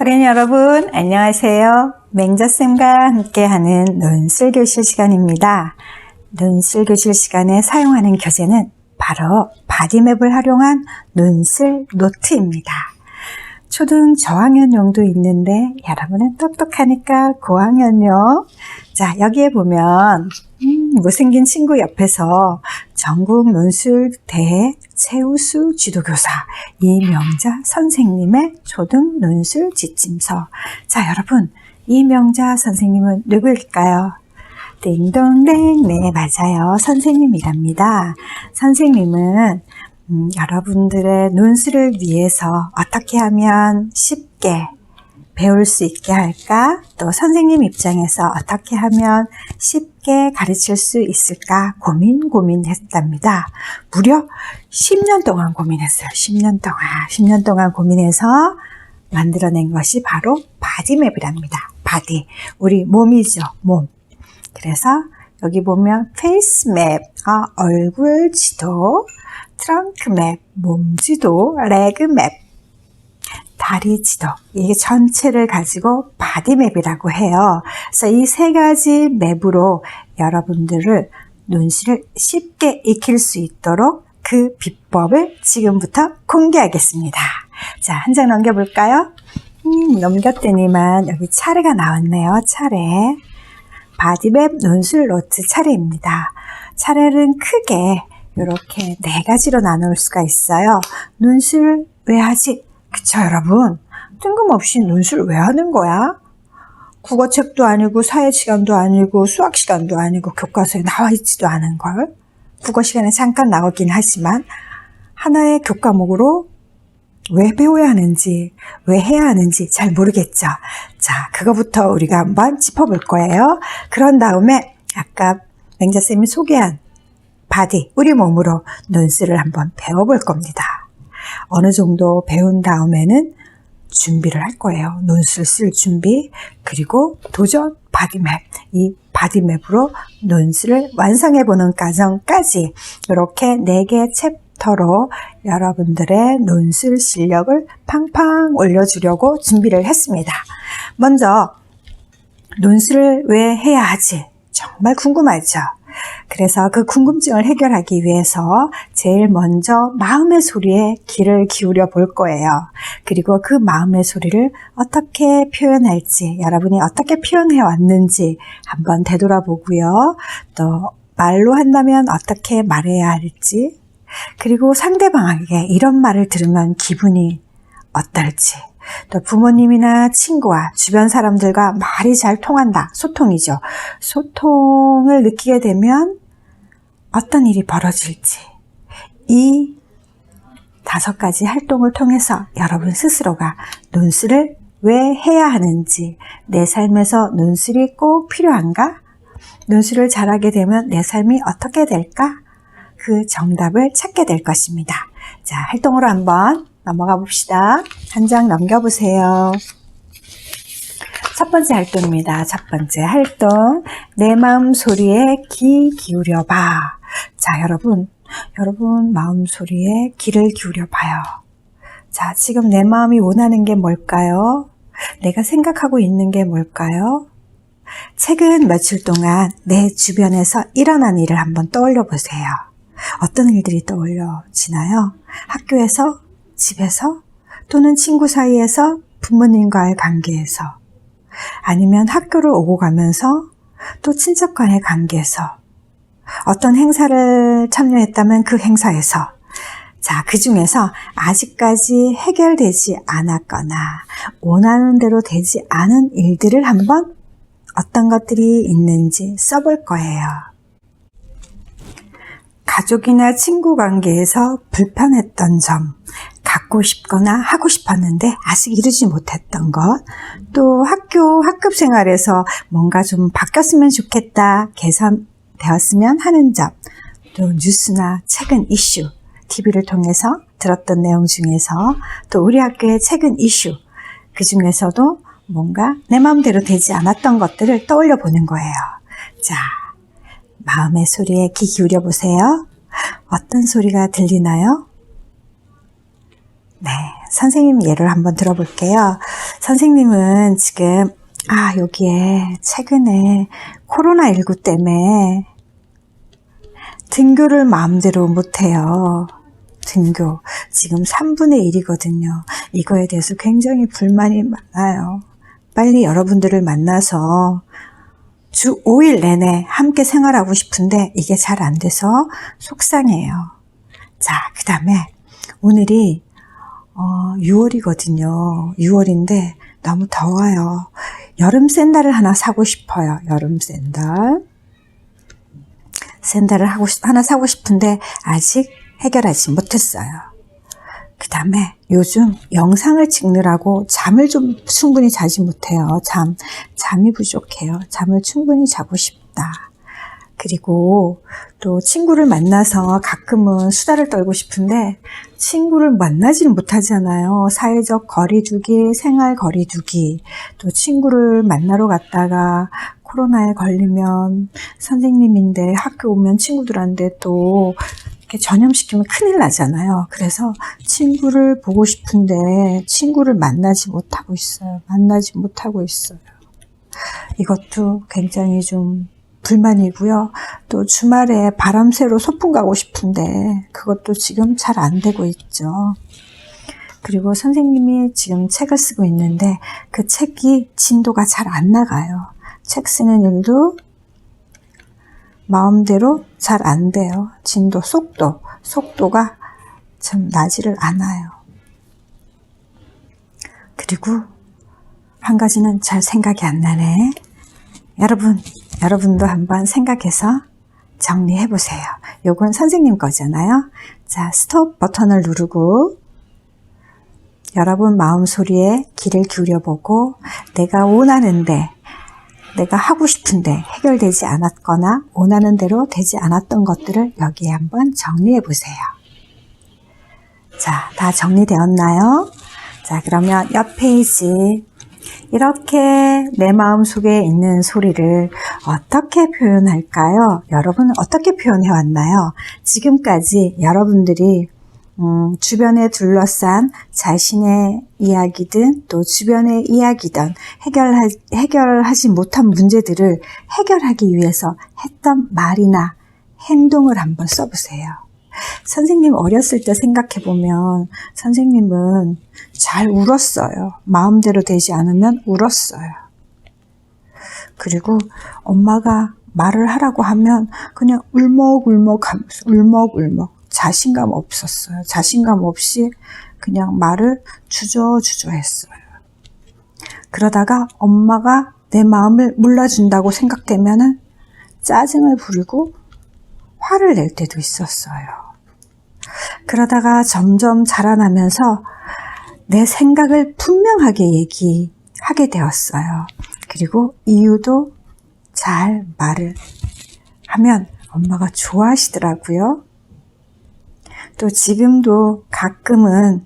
어린이 여러분, 안녕하세요. 맹자쌤과 함께하는 논술교실 시간입니다. 논술교실 시간에 사용하는 교재는 바로 바디맵을 활용한 논술 노트입니다. 초등 저학년용도 있는데 여러분은 똑똑하니까 고학년용. 자, 여기에 보면 못생긴 친구 옆에서 전국 논술대회 최우수 지도교사 이명자 선생님의 초등 논술 지침서. 자, 여러분, 이명자 선생님은 누구일까요? 띵동댕, 네, 맞아요. 선생님이랍니다. 선생님은 여러분들의 논술을 위해서 어떻게 하면 쉽게 배울 수 있게 할까? 또 선생님 입장에서 어떻게 하면 쉽게 가르칠 수 있을까? 고민했답니다. 무려 10년 동안 고민했어요. 10년 동안 고민해서 만들어낸 것이 바로 바디맵이랍니다. 바디. 우리 몸이죠. 몸. 그래서 여기 보면 페이스 맵, 얼굴 지도, 트렁크 맵, 몸 지도, 레그 맵, 다리 지도, 이게 전체를 가지고 바디맵이라고 해요. 그래서 이 세 가지 맵으로 여러분들을 논술을 쉽게 익힐 수 있도록 그 비법을 지금부터 공개하겠습니다. 자, 한 장 넘겨볼까요? 넘겼더니만 여기 차례가 나왔네요. 차례. 바디맵 논술 노트 차례입니다. 차례는 크게 이렇게 4가지로 나눌 수가 있어요. 논술 왜 하지? 그쵸, 여러분? 뜬금없이 논술 왜 하는 거야? 국어책도 아니고 사회 시간도 아니고 수학 시간도 아니고 교과서에 나와 있지도 않은 걸. 국어 시간에 잠깐 나오긴 하지만 하나의 교과목으로 왜 배워야 하는지, 왜 해야 하는지 잘 모르겠죠. 자, 그거부터 우리가 한번 짚어볼 거예요. 그런 다음에 아까 맹자쌤이 소개한 바디, 우리 몸으로 논술을 한번 배워볼 겁니다. 어느 정도 배운 다음에는 준비를 할 거예요. 논술 쓸 준비, 그리고 도전 바디맵, 이 바디맵으로 논술을 완성해보는 과정까지 이렇게 4개 챕터로 여러분들의 논술 실력을 팡팡 올려주려고 준비를 했습니다. 먼저 논술을 왜 해야 하지? 정말 궁금하죠? 그래서 그 궁금증을 해결하기 위해서 제일 먼저 마음의 소리에 귀를 기울여 볼 거예요. 그리고 그 마음의 소리를 어떻게 표현할지, 여러분이 어떻게 표현해 왔는지 한번 되돌아보고요. 또 말로 한다면 어떻게 말해야 할지, 그리고 상대방에게 이런 말을 들으면 기분이 어떨지, 또 부모님이나 친구와 주변 사람들과 말이 잘 통한다. 소통이죠. 소통을 느끼게 되면 어떤 일이 벌어질지, 이 5가지 활동을 통해서 여러분 스스로가 논술을 왜 해야 하는지, 내 삶에서 논술이 꼭 필요한가? 논술을 잘하게 되면 내 삶이 어떻게 될까? 그 정답을 찾게 될 것입니다. 자, 활동으로 한번 넘어가 봅시다. 한 장 넘겨보세요. 첫 번째 활동입니다. 첫 번째 활동. 내 마음 소리에 귀 기울여 봐. 자, 여러분 마음 소리에 귀를 기울여 봐요. 자, 지금 내 마음이 원하는 게 뭘까요? 내가 생각하고 있는 게 뭘까요? 최근 며칠 동안 내 주변에서 일어난 일을 한번 떠올려 보세요. 어떤 일들이 떠올려지나요? 학교에서, 집에서, 또는 친구 사이에서, 부모님과의 관계에서, 아니면 학교를 오고 가면서, 또 친척과의 관계에서, 어떤 행사를 참여했다면 그 행사에서, 자, 그 중에서 아직까지 해결되지 않았거나 원하는 대로 되지 않은 일들을 한번 어떤 것들이 있는지 써볼 거예요. 가족이나 친구 관계에서 불편했던 점, 갖고 싶거나 하고 싶었는데 아직 이루지 못했던 것, 또 학급 생활에서 뭔가 좀 바뀌었으면 좋겠다, 개선되었으면 하는 점, 또 뉴스나 최근 이슈, TV를 통해서 들었던 내용 중에서 또 우리 학교의 최근 이슈, 그 중에서도 뭔가 내 마음대로 되지 않았던 것들을 떠올려 보는 거예요. 자, 마음의 소리에 귀 기울여 보세요. 어떤 소리가 들리나요? 네, 선생님 예를 한번 들어볼게요. 선생님은 지금 여기에 최근에 코로나19 때문에 등교를 마음대로 못해요. 등교. 지금 3분의 1이거든요. 이거에 대해서 굉장히 불만이 많아요. 빨리 여러분들을 만나서 주 5일 내내 함께 생활하고 싶은데 이게 잘 안 돼서 속상해요. 자, 그 다음에 오늘이 6월이거든요. 6월인데 너무 더워요. 여름 샌들을 하나 사고 싶어요. 여름 샌들. 샌들을 하나 사고 싶은데 아직 해결하지 못했어요. 그 다음에 요즘 영상을 찍느라고 잠을 좀 충분히 자지 못해요. 잠이 부족해요. 잠을 충분히 자고 싶다. 그리고 또 친구를 만나서 가끔은 수다를 떨고 싶은데 친구를 만나지는 못하잖아요. 사회적 거리두기, 생활 거리두기. 또 친구를 만나러 갔다가 코로나에 걸리면 선생님인데 학교 오면 친구들한테 또 이렇게 전염시키면 큰일 나잖아요. 그래서 친구를 보고 싶은데 친구를 만나지 못하고 있어요. 이것도 굉장히 좀 불만이고요. 또 주말에 바람 쐬러 소풍 가고 싶은데 그것도 지금 잘 안 되고 있죠. 그리고 선생님이 지금 책을 쓰고 있는데 그 책이 진도가 잘 안 나가요. 책 쓰는 일도 마음대로 잘 안 돼요. 속도가 참 나지를 않아요. 그리고 한 가지는 잘 생각이 안 나네. 여러분도 한번 생각해서 정리해 보세요. 요건 선생님 거잖아요. 자, 스톱 버튼을 누르고 여러분 마음소리에 귀를 기울여 보고 내가 원하는데 내가 하고 싶은데 해결되지 않았거나 원하는 대로 되지 않았던 것들을 여기에 한번 정리해 보세요. 자, 다 정리되었나요? 자, 그러면 옆 페이지 이렇게 내 마음속에 있는 소리를 어떻게 표현할까요? 여러분은 어떻게 표현해 왔나요? 지금까지 여러분들이 주변에 둘러싼 자신의 이야기든 또 주변의 이야기든 해결하지 못한 문제들을 해결하기 위해서 했던 말이나 행동을 한번 써보세요. 선생님 어렸을 때 생각해보면 선생님은 잘 울었어요. 마음대로 되지 않으면 울었어요. 그리고 엄마가 말을 하라고 하면 그냥 울먹울먹 자신감 없었어요. 자신감 없이 그냥 말을 주저주저 했어요. 그러다가 엄마가 내 마음을 몰라준다고 생각되면은 짜증을 부리고 화를 낼 때도 있었어요. 그러다가 점점 자라나면서 내 생각을 분명하게 얘기하게 되었어요. 그리고 이유도 잘 말을 하면 엄마가 좋아하시더라고요. 또 지금도 가끔은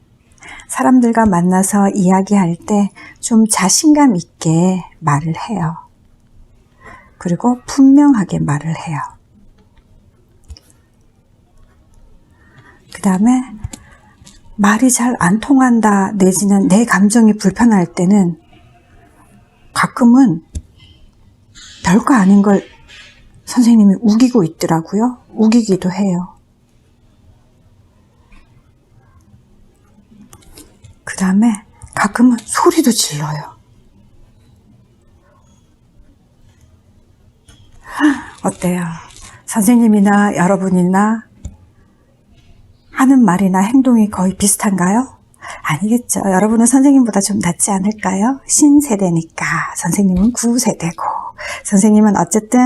사람들과 만나서 이야기할 때 좀 자신감 있게 말을 해요. 그리고 분명하게 말을 해요. 그 다음에 말이 잘 안 통한다 내지는 내 감정이 불편할 때는 가끔은 별거 아닌 걸 선생님이 우기고 있더라고요. 우기기도 해요. 그 다음에 가끔은 소리도 질러요. 어때요? 선생님이나 여러분이나 하는 말이나 행동이 거의 비슷한가요? 아니겠죠. 여러분은 선생님보다 좀 낫지 않을까요? 신세대니까. 선생님은 구세대고. 선생님은 어쨌든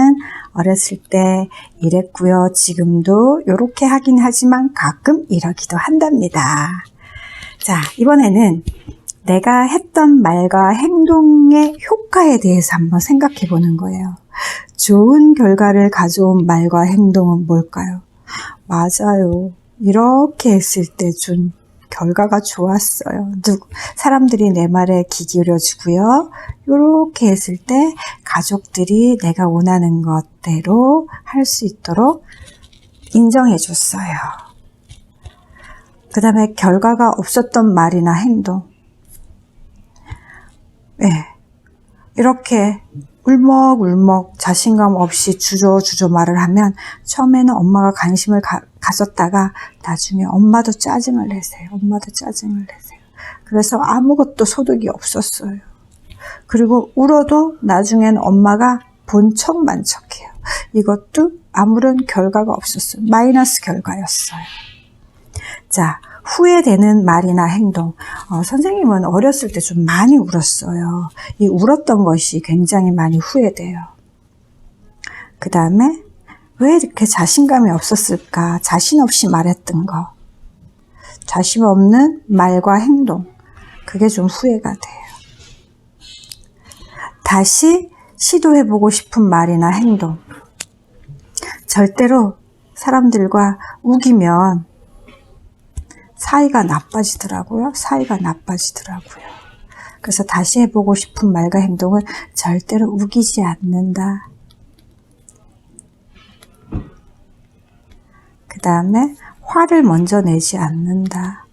어렸을 때 이랬고요. 지금도 이렇게 하긴 하지만 가끔 이러기도 한답니다. 자, 이번에는 내가 했던 말과 행동의 효과에 대해서 한번 생각해 보는 거예요. 좋은 결과를 가져온 말과 행동은 뭘까요? 맞아요. 이렇게 했을 때 좀 결과가 좋았어요. 사람들이 내 말에 귀 기울여주고요. 이렇게 했을 때 가족들이 내가 원하는 것대로 할 수 있도록 인정해 줬어요. 그 다음에 결과가 없었던 말이나 행동. 예. 이렇게 울먹울먹 자신감 없이 주저주저 말을 하면 처음에는 엄마가 관심을 가졌다가 나중에 엄마도 짜증을 내세요. 엄마도 짜증을 내세요. 그래서 아무것도 소득이 없었어요. 그리고 울어도 나중엔 엄마가 본 척만 척해요. 이것도 아무런 결과가 없었어요. 마이너스 결과였어요. 자, 후회되는 말이나 행동. 선생님은 어렸을 때 좀 많이 울었어요. 이 울었던 것이 굉장히 많이 후회돼요. 그 다음에 왜 이렇게 자신감이 없었을까? 자신 없이 말했던 거. 자신 없는 말과 행동. 그게 좀 후회가 돼요. 다시 시도해보고 싶은 말이나 행동. 절대로 사람들과 우기면 사이가 나빠지더라고요. 사이가 나빠지더라고요. 그래서 다시 해보고 싶은 말과 행동을 절대로 우기지 않는다. 그 다음에 화를 먼저 내지 않는다.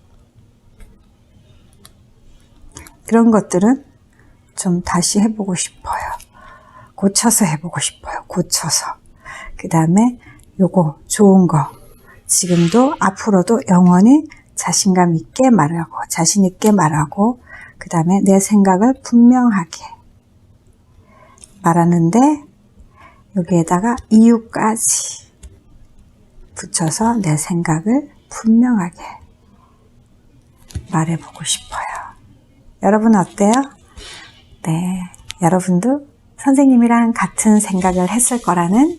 이런 것들은 좀 다시 해보고 싶어요. 고쳐서 해보고 싶어요. 고쳐서. 그 다음에 요거 좋은 거. 지금도 앞으로도 영원히 자신감 있게 말하고 자신 있게 말하고 그 다음에 내 생각을 분명하게 말하는데 여기에다가 이유까지 붙여서 내 생각을 분명하게 말해보고 싶어요. 여러분 어때요? 네, 여러분도 선생님이랑 같은 생각을 했을 거라는,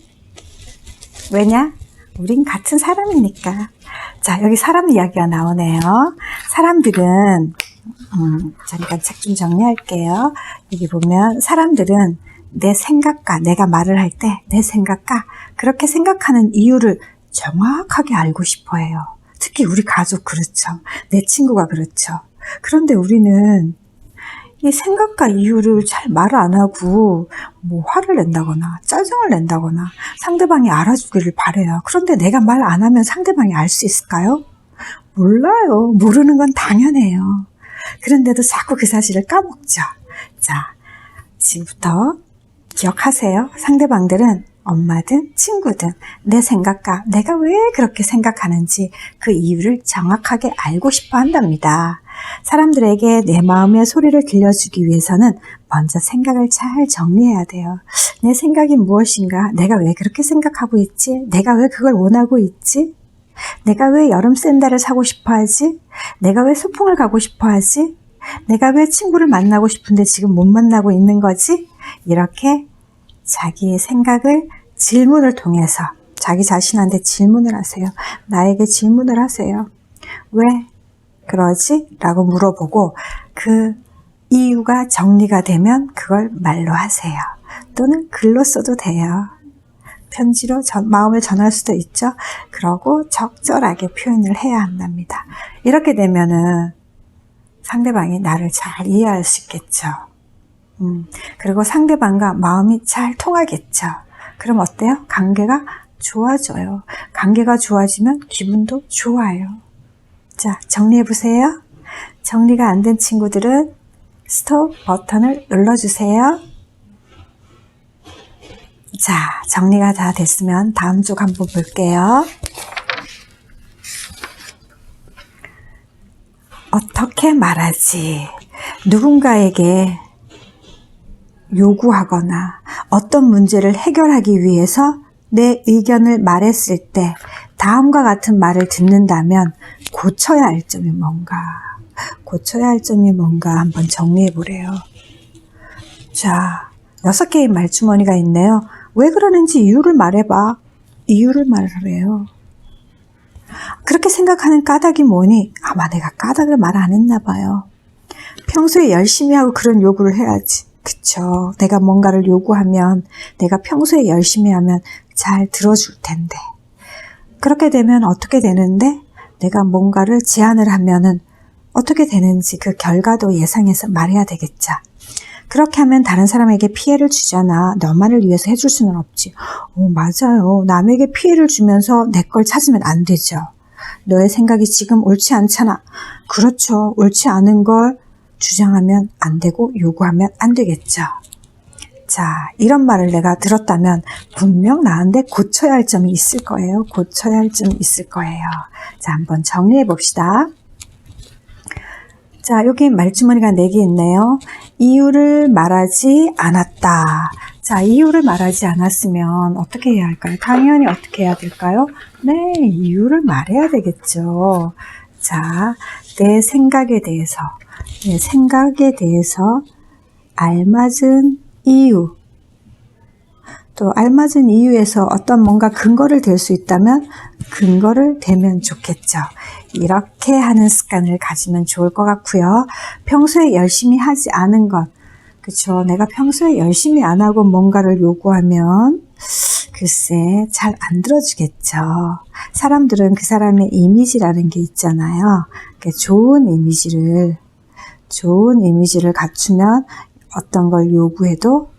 왜냐? 우린 같은 사람이니까. 자, 여기 사람 이야기가 나오네요. 사람들은 잠깐 책 좀 정리할게요. 여기 보면 사람들은 내 생각과 내가 말을 할 때 내 생각과 그렇게 생각하는 이유를 정확하게 알고 싶어 해요. 특히 우리 가족 그렇죠. 내 친구가 그렇죠. 그런데 우리는 이 생각과 이유를 잘 말을 안 하고 뭐 화를 낸다거나 짜증을 낸다거나 상대방이 알아주기를 바래요. 그런데 내가 말 안 하면 상대방이 알 수 있을까요? 몰라요. 모르는 건 당연해요. 그런데도 자꾸 그 사실을 까먹죠. 자, 지금부터 기억하세요. 상대방들은 엄마든 친구든 내 생각과 내가 왜 그렇게 생각하는지 그 이유를 정확하게 알고 싶어 한답니다. 사람들에게 내 마음의 소리를 들려주기 위해서는 먼저 생각을 잘 정리해야 돼요. 내 생각이 무엇인가? 내가 왜 그렇게 생각하고 있지? 내가 왜 그걸 원하고 있지? 내가 왜 여름 샌들을 사고 싶어 하지? 내가 왜 소풍을 가고 싶어 하지? 내가 왜 친구를 만나고 싶은데 지금 못 만나고 있는 거지? 이렇게 자기의 생각을 질문을 통해서 자기 자신한테 질문을 하세요. 나에게 질문을 하세요. 왜 그러지? 라고 물어보고 그 이유가 정리가 되면 그걸 말로 하세요. 또는 글로 써도 돼요. 편지로 마음을 전할 수도 있죠. 그러고 적절하게 표현을 해야 한답니다. 이렇게 되면은 상대방이 나를 잘 이해할 수 있겠죠. 그리고 상대방과 마음이 잘 통하겠죠. 그럼 어때요? 관계가 좋아져요. 관계가 좋아지면 기분도 좋아요. 자, 정리해보세요. 정리가 안 된 친구들은 스톱 버튼을 눌러주세요. 자, 정리가 다 됐으면 다음 쪽 한번 볼게요. 어떻게 말하지? 누군가에게 요구하거나 어떤 문제를 해결하기 위해서 내 의견을 말했을 때 다음과 같은 말을 듣는다면 고쳐야 할 점이 뭔가? 고쳐야 할 점이 뭔가 한번 정리해 보래요. 자, 6개의 말주머니가 있네요. 왜 그러는지 이유를 말해봐. 이유를 말하래요. 그렇게 생각하는 까닭이 뭐니? 아마 내가 까닭을 말 안 했나 봐요. 평소에 열심히 하고 그런 요구를 해야지. 그쵸. 내가 뭔가를 요구하면 내가 평소에 열심히 하면 잘 들어줄 텐데. 그렇게 되면 어떻게 되는데 내가 뭔가를 제안을 하면은 어떻게 되는지 그 결과도 예상해서 말해야 되겠죠. 그렇게 하면 다른 사람에게 피해를 주잖아. 너만을 위해서 해줄 수는 없지. 맞아요. 남에게 피해를 주면서 내 걸 찾으면 안 되죠. 너의 생각이 지금 옳지 않잖아. 그렇죠. 옳지 않은 걸 주장하면 안 되고 요구하면 안 되겠죠. 자, 이런 말을 내가 들었다면 분명 나한테 고쳐야 할 점이 있을 거예요. 고쳐야 할 점이 있을 거예요. 자, 한번 정리해 봅시다. 자, 여기 말주머니가 4개 있네요. 이유를 말하지 않았다. 자, 이유를 말하지 않았으면 어떻게 해야 할까요? 당연히 어떻게 해야 될까요? 네, 이유를 말해야 되겠죠. 자, 내 생각에 대해서 알맞은 이유, 또 알맞은 이유에서 어떤 뭔가 근거를 댈 수 있다면 근거를 대면 좋겠죠. 이렇게 하는 습관을 가지면 좋을 것 같고요. 평소에 열심히 하지 않은 것, 그쵸? 내가 평소에 열심히 안 하고 뭔가를 요구하면 글쎄 잘 안 들어주겠죠. 사람들은 그 사람의 이미지라는 게 있잖아요. 좋은 이미지를 갖추면 어떤 걸 요구해도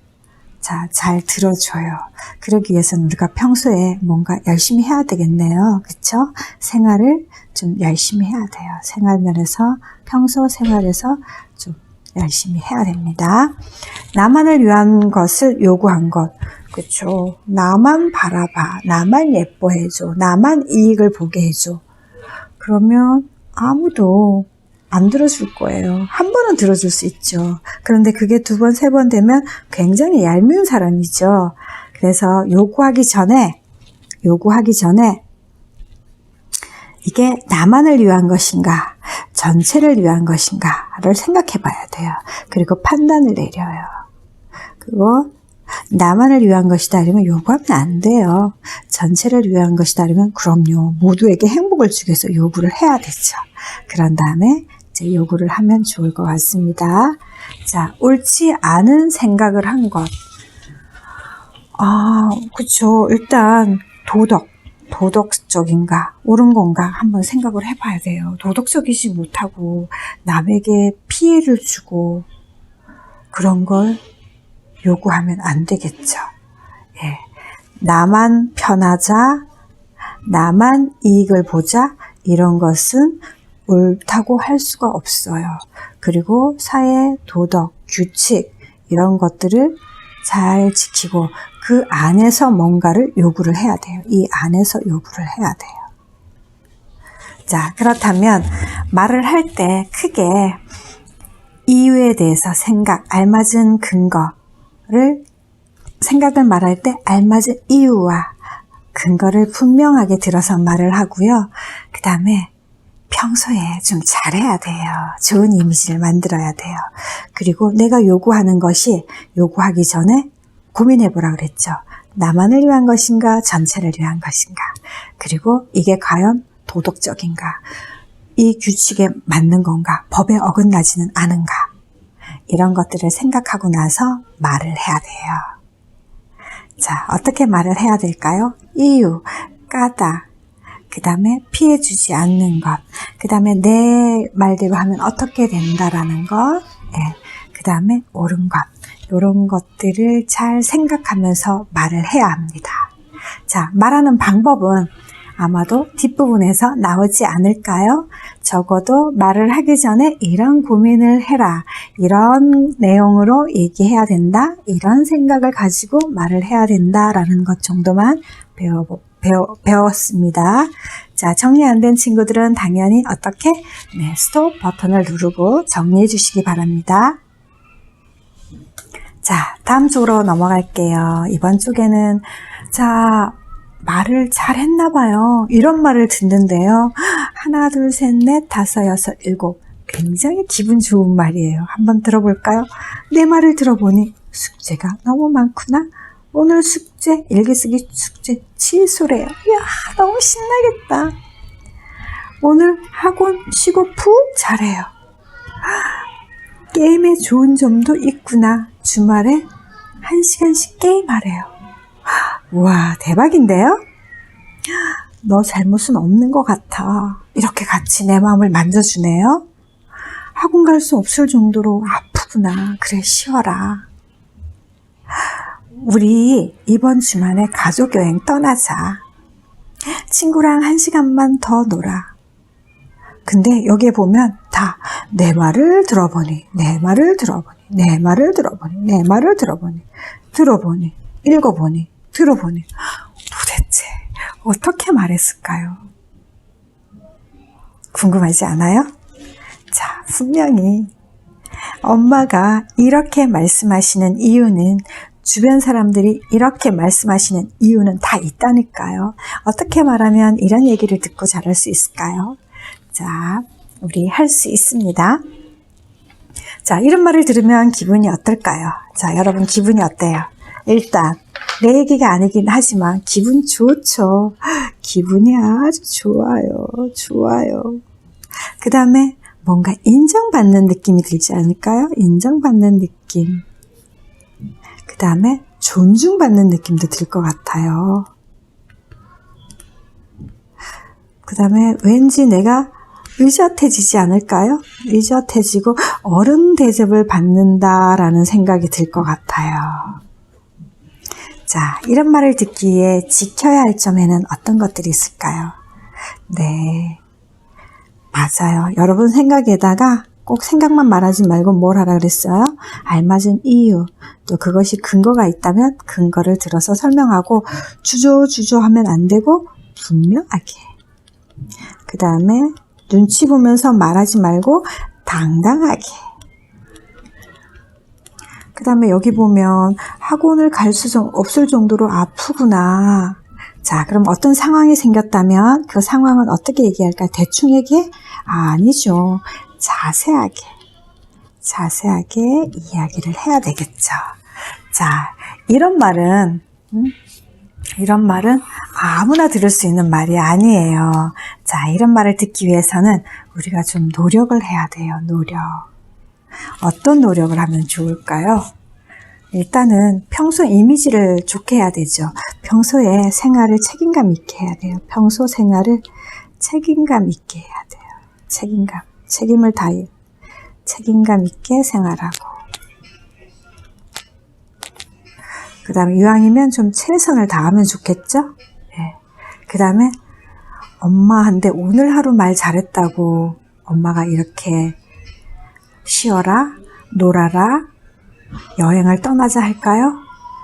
잘 들어줘요. 그러기 위해서는 우리가 평소에 뭔가 열심히 해야 되겠네요. 그쵸? 생활을 좀 열심히 해야 돼요. 생활면에서, 평소 생활에서 좀 열심히 해야 됩니다. 나만을 위한 것을 요구한 것. 그쵸? 나만 바라봐. 나만 예뻐해줘. 나만 이익을 보게 해줘. 그러면 아무도 안 들어줄 거예요. 한 번은 들어줄 수 있죠. 그런데 그게 2번, 3번 되면 굉장히 얄미운 사람이죠. 그래서 요구하기 전에 이게 나만을 위한 것인가, 전체를 위한 것인가를 생각해 봐야 돼요. 그리고 판단을 내려요. 그리고 나만을 위한 것이다 이러면 요구하면 안 돼요. 전체를 위한 것이다 이러면 그럼요. 모두에게 행복을 주기 위해서 요구를 해야 되죠. 그런 다음에 이제 요구를 하면 좋을 것 같습니다. 자, 옳지 않은 생각을 한 것. 그쵸. 일단 도덕적인가, 옳은 건가 한번 생각을 해봐야 돼요. 도덕적이지 못하고 남에게 피해를 주고 그런 걸 요구하면 안 되겠죠. 예. 나만 편하자, 나만 이익을 보자, 이런 것은 옳다고 할 수가 없어요. 그리고 사회, 도덕, 규칙 이런 것들을 잘 지키고 그 안에서 뭔가를 요구를 해야 돼요. 이 안에서 요구를 해야 돼요. 자, 그렇다면 말을 할 때 크게 이유에 대해서 알맞은 생각을 말할 때 알맞은 이유와 근거를 분명하게 들어서 말을 하고요. 그 다음에 평소에 좀 잘해야 돼요. 좋은 이미지를 만들어야 돼요. 그리고 내가 요구하는 것이 요구하기 전에 고민해보라 그랬죠. 나만을 위한 것인가, 전체를 위한 것인가. 그리고 이게 과연 도덕적인가, 이 규칙에 맞는 건가, 법에 어긋나지는 않은가. 이런 것들을 생각하고 나서 말을 해야 돼요. 자, 어떻게 말을 해야 될까요? 이유, 까닭, 그 다음에 피해주지 않는 것, 그 다음에 내 말대로 하면 어떻게 된다라는 것, 그 다음에 옳은 것, 이런 것들을 잘 생각하면서 말을 해야 합니다. 자, 말하는 방법은 아마도 뒷부분에서 나오지 않을까요? 적어도 말을 하기 전에 이런 고민을 해라, 이런 내용으로 얘기해야 된다, 이런 생각을 가지고 말을 해야 된다라는 것 정도만 배웠습니다. 자, 정리 안 된 친구들은 당연히 어떻게? 스톱 버튼을 누르고 정리해 주시기 바랍니다. 자, 다음 쪽으로 넘어갈게요. 이번 쪽에는 말을 잘 했나 봐요. 이런 말을 듣는데요. 하나, 둘, 셋, 넷, 다섯, 여섯, 일곱. 굉장히 기분 좋은 말이에요. 한번 들어볼까요? 내 말을 들어보니 숙제가 너무 많구나. 오늘 숙제, 일기쓰기 숙제 취소래요. 이야, 너무 신나겠다. 오늘 학원 쉬고 푹 자래요. 게임에 좋은 점도 있구나. 주말에 1시간씩 게임하래요. 우와, 대박인데요? 너 잘못은 없는 것 같아. 이렇게 같이 내 마음을 만져주네요. 학원 갈 수 없을 정도로 아프구나. 그래, 쉬어라. 우리 이번 주말에 가족여행 떠나자. 친구랑 1시간만 더 놀아. 근데 여기에 보면 다 내 말을 들어보니, 내 말을 들어보니, 내 말을 들어보니, 내 말을 들어보니, 들어보니, 읽어보니, 들어보니. 도대체 어떻게 말했을까요? 궁금하지 않아요? 자, 분명히 엄마가 이렇게 말씀하시는 이유는, 주변 사람들이 이렇게 말씀하시는 이유는 다 있다니까요. 어떻게 말하면 이런 얘기를 듣고 잘할 수 있을까요? 자, 우리 할 수 있습니다. 자, 이런 말을 들으면 기분이 어떨까요? 자, 여러분 기분이 어때요? 일단 내 얘기가 아니긴 하지만 기분 좋죠. 기분이 아주 좋아요. 좋아요. 그 다음에 뭔가 인정받는 느낌이 들지 않을까요? 인정받는 느낌. 그 다음에 존중받는 느낌도 들 것 같아요. 그 다음에 왠지 내가 의젓해지지 않을까요? 의젓해지고 어른 대접을 받는다라는 생각이 들 것 같아요. 자, 이런 말을 듣기에 지켜야 할 점에는 어떤 것들이 있을까요? 네, 맞아요. 여러분 생각에다가 꼭 생각만 말하지 말고 뭘 하라 그랬어요? 알맞은 이유, 또 그것이 근거가 있다면 근거를 들어서 설명하고 주저하면 안 되고 분명하게. 그 다음에 눈치 보면서 말하지 말고 당당하게. 그 다음에 여기 보면 학원을 갈 수 없을 정도로 아프구나. 자, 그럼 어떤 상황이 생겼다면 그 상황은 어떻게 얘기할까요? 대충 얘기해? 아니죠. 자세하게 이야기를 해야 되겠죠. 자, 이런 말은 아무나 들을 수 있는 말이 아니에요. 자, 이런 말을 듣기 위해서는 우리가 좀 노력을 해야 돼요. 노력. 어떤 노력을 하면 좋을까요? 일단은 평소 이미지를 좋게 해야 되죠. 평소에 생활을 책임감 있게 해야 돼요. 평소 생활을 책임감 있게 해야 돼요. 책임을 다해. 책임감 있게 생활하고. 그 다음에 이왕이면 좀 최선을 다하면 좋겠죠? 네. 그 다음에 엄마한테 오늘 하루 말 잘했다고 엄마가 이렇게 쉬어라, 놀아라, 여행을 떠나자 할까요?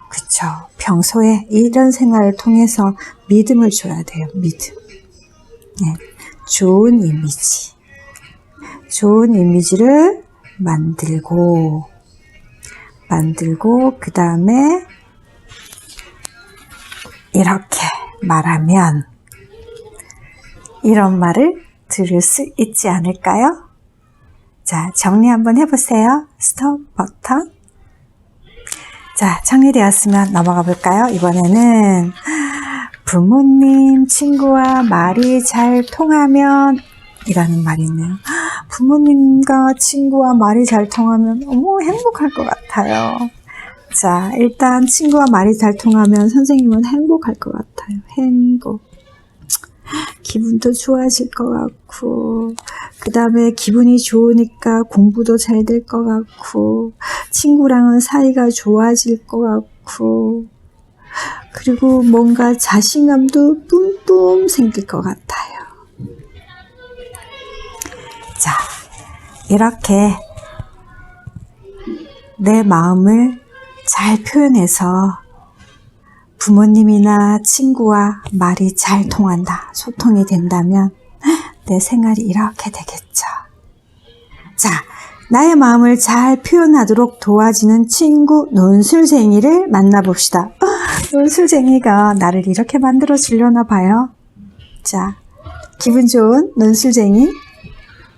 그쵸. 평소에 이런 생활을 통해서 믿음을 줘야 돼요. 믿음. 네. 좋은 이미지. 좋은 이미지를 만들고 그 다음에 이렇게 말하면 이런 말을 들을 수 있지 않을까요? 자, 정리 한번 해보세요. 스톱 버튼. 자, 정리되었으면 넘어가 볼까요? 이번에는 부모님, 친구와 말이 잘 통하면 이라는 말이 있네요. 부모님과 친구와 말이 잘 통하면 행복할 것 같아요. 자, 일단 친구와 말이 잘 통하면 선생님은 행복할 것 같아요. 행복. 기분도 좋아질 것 같고, 그 다음에 기분이 좋으니까 공부도 잘 될 것 같고, 친구랑은 사이가 좋아질 것 같고, 그리고 뭔가 자신감도 뿜뿜 생길 것 같아요. 자, 이렇게 내 마음을 잘 표현해서 부모님이나 친구와 말이 잘 통한다, 소통이 된다면 내 생활이 이렇게 되겠죠. 자, 나의 마음을 잘 표현하도록 도와주는 친구 논술쟁이를 만나봅시다. 논술쟁이가 나를 이렇게 만들어 주려나 봐요. 자, 기분 좋은 논술쟁이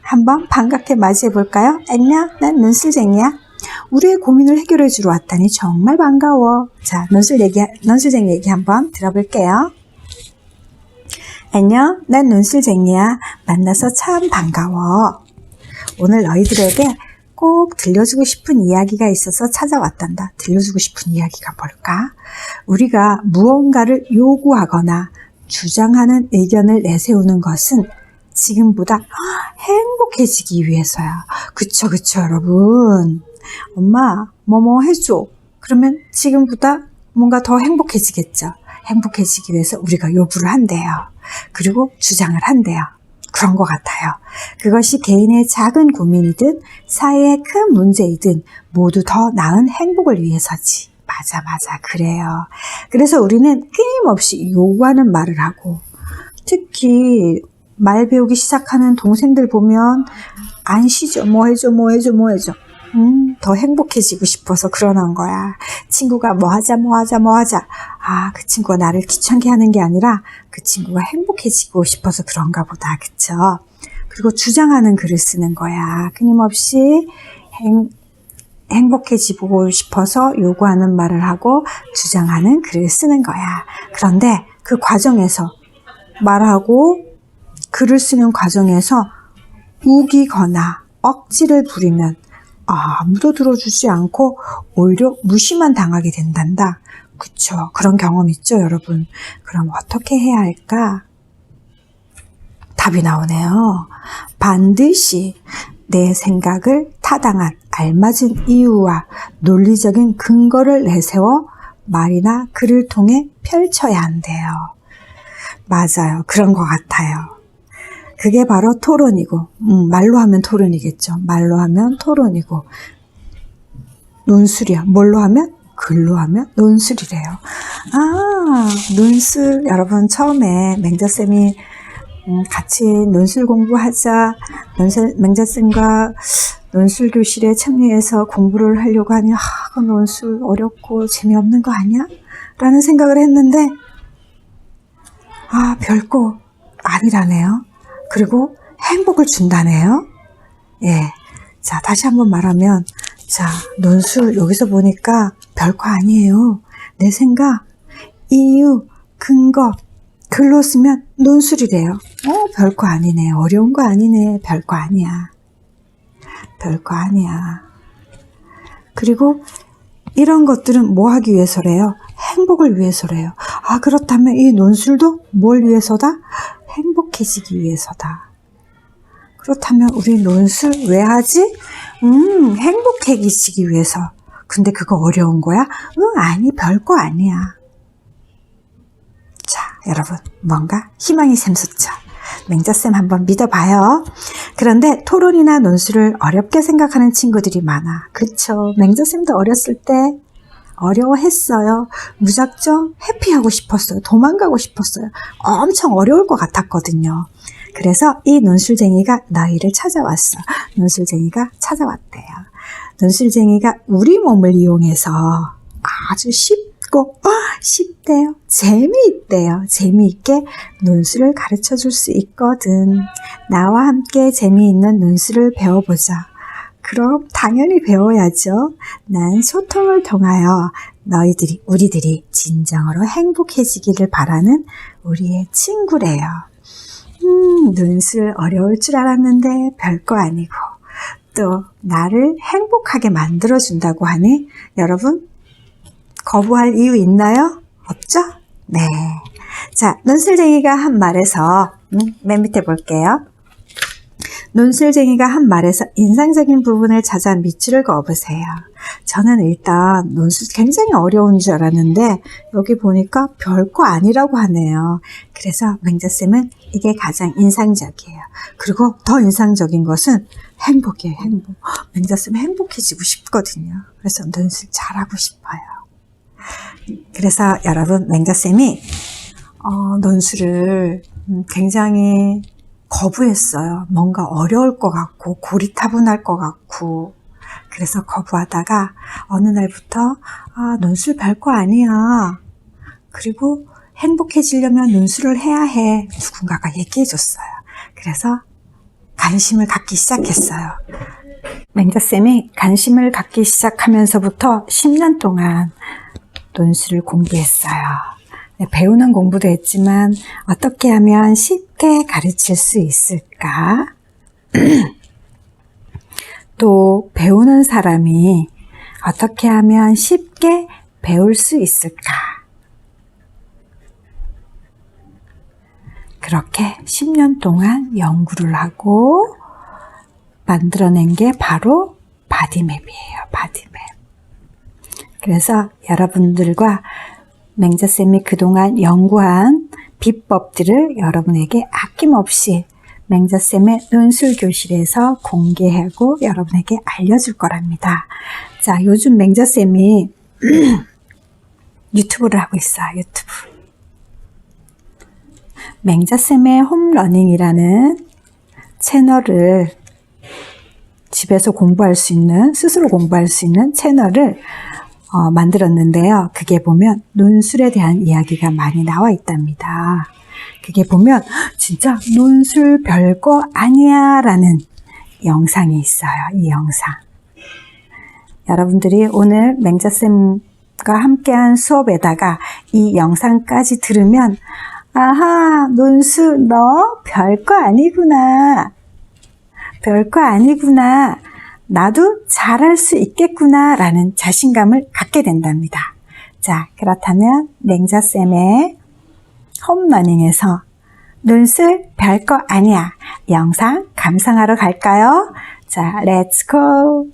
한번 반갑게 맞이해 볼까요? 안녕, 난 논술쟁이야. 우리의 고민을 해결해 주러 왔다니 정말 반가워. 자, 논술쟁이 얘기 한번 들어볼게요. 안녕, 난 논술쟁이야. 만나서 참 반가워. 오늘 너희들에게 꼭 들려주고 싶은 이야기가 있어서 찾아왔단다. 들려주고 싶은 이야기가 뭘까? 우리가 무언가를 요구하거나 주장하는 의견을 내세우는 것은 지금보다 행복해지기 위해서야. 그쵸, 여러분. 엄마, 뭐뭐 해줘. 그러면 지금보다 뭔가 더 행복해지겠죠. 행복해지기 위해서 우리가 요구를 한대요. 그리고 주장을 한대요. 그런 것 같아요. 그것이 개인의 작은 고민이든 사회의 큰 문제이든 모두 더 나은 행복을 위해서지. 맞아, 그래요. 그래서 우리는 끊임없이 요구하는 말을 하고, 특히 말 배우기 시작하는 동생들 보면 안 쉬죠. 뭐 해줘. 더 행복해지고 싶어서 그러는 거야. 친구가 뭐 하자. 그 친구가 나를 귀찮게 하는 게 아니라 그 친구가 행복해지고 싶어서 그런가 보다. 그쵸? 그리고 주장하는 글을 쓰는 거야. 끊임없이 행복해지고 싶어서 요구하는 말을 하고 주장하는 글을 쓰는 거야. 그런데 그 과정에서 말하고 글을 쓰는 과정에서 우기거나 억지를 부리면 아무도 들어주지 않고 오히려 무시만 당하게 된단다. 그쵸? 그런 경험 있죠, 여러분? 그럼 어떻게 해야 할까? 답이 나오네요. 반드시 내 생각을 타당한 알맞은 이유와 논리적인 근거를 내세워 말이나 글을 통해 펼쳐야 한대요. 맞아요. 그런 것 같아요. 그게 바로 토론이고, 말로 하면 토론이겠죠. 말로 하면 토론이고, 논술이야. 뭘로 하면? 글로 하면 논술이래요. 논술. 여러분, 처음에 맹자쌤이 같이 논술 공부하자, 맹자쌤과 논술 교실에 참여해서 공부를 하려고 하니, 그 논술 어렵고 재미없는 거 아니야? 라는 생각을 했는데, 별거 아니라네요. 그리고 행복을 준다네요. 예. 자, 다시 한번 말하면, 자, 논술 여기서 보니까 별거 아니에요. 내 생각, 이유, 근거, 글로 쓰면 논술이래요. 별거 아니네. 어려운 거 아니네. 별거 아니야. 그리고 이런 것들은 뭐 하기 위해서래요? 행복을 위해서래요. 그렇다면 이 논술도 뭘 위해서다? 행복해지기 위해서다. 그렇다면 우리 논술 왜 하지? 행복해지기 위해서. 근데 그거 어려운 거야? 아니, 별거 아니야. 자, 여러분, 뭔가 희망이 샘솟죠. 맹자쌤 한번 믿어봐요. 그런데 토론이나 논술을 어렵게 생각하는 친구들이 많아. 그쵸? 맹자쌤도 어렸을 때 어려워했어요. 무작정 회피하고 싶었어요. 도망가고 싶었어요. 엄청 어려울 것 같았거든요. 그래서 이 논술쟁이가 너희를 찾아왔어. 논술쟁이가 찾아왔대요. 논술쟁이가 우리 몸을 이용해서 아주 쉽대요. 재미있대요. 재미있게 논술을 가르쳐 줄 수 있거든. 나와 함께 재미있는 논술을 배워보자. 그럼 당연히 배워야죠. 난 소통을 통하여 우리들이 진정으로 행복해지기를 바라는 우리의 친구래요. 논술 어려울 줄 알았는데 별거 아니고 또 나를 행복하게 만들어준다고 하니 여러분 거부할 이유 있나요? 없죠? 네. 자, 논술쟁이가 한 말에서 맨 밑에 볼게요. 논술쟁이가 한 말에서 인상적인 부분을 찾아 밑줄을 그어보세요. 저는 일단 논술 굉장히 어려운 줄 알았는데 여기 보니까 별거 아니라고 하네요. 그래서 맹자쌤은 이게 가장 인상적이에요. 그리고 더 인상적인 것은 행복이에요. 행복. 맹자쌤 행복해지고 싶거든요. 그래서 논술 잘하고 싶어요. 그래서 여러분 맹자쌤이 논술을 굉장히 거부했어요. 뭔가 어려울 것 같고 고리타분할 것 같고 그래서 거부하다가 어느 날부터 논술 별거 아니야. 그리고 행복해지려면 논술을 해야 해. 누군가가 얘기해 줬어요. 그래서 관심을 갖기 시작했어요. 맹자쌤이 관심을 갖기 시작하면서부터 10년 동안 논술을 공부했어요. 배우는 공부도 했지만 어떻게 하면 쉽게 가르칠 수 있을까? 또 배우는 사람이 어떻게 하면 쉽게 배울 수 있을까? 그렇게 10년 동안 연구를 하고 만들어낸 게 바로 바디맵이에요. 바디맵. 그래서 여러분들과 맹자쌤이 그동안 연구한 비법들을 여러분에게 아낌없이 맹자쌤의 논술교실에서 공개하고 여러분에게 알려줄 거랍니다. 자, 요즘 맹자쌤이 유튜브를 하고 있어요. 유튜브. 맹자쌤의 홈러닝이라는 채널을 집에서 공부할 수 있는, 스스로 공부할 수 있는 채널을 만들었는데요. 그게 보면 논술에 대한 이야기가 많이 나와 있답니다. 그게 보면 진짜 논술 별거 아니야 라는 영상이 있어요. 이 영상. 여러분들이 오늘 맹자쌤과 함께한 수업에다가 이 영상까지 들으면 아하, 논술 너 별거 아니구나. 별거 아니구나. 나도 잘할 수 있겠구나 라는 자신감을 갖게 된답니다. 자, 그렇다면 맹자쌤의 홈러닝에서 논술 별거 아니야 영상 감상하러 갈까요? 자, 렛츠 고!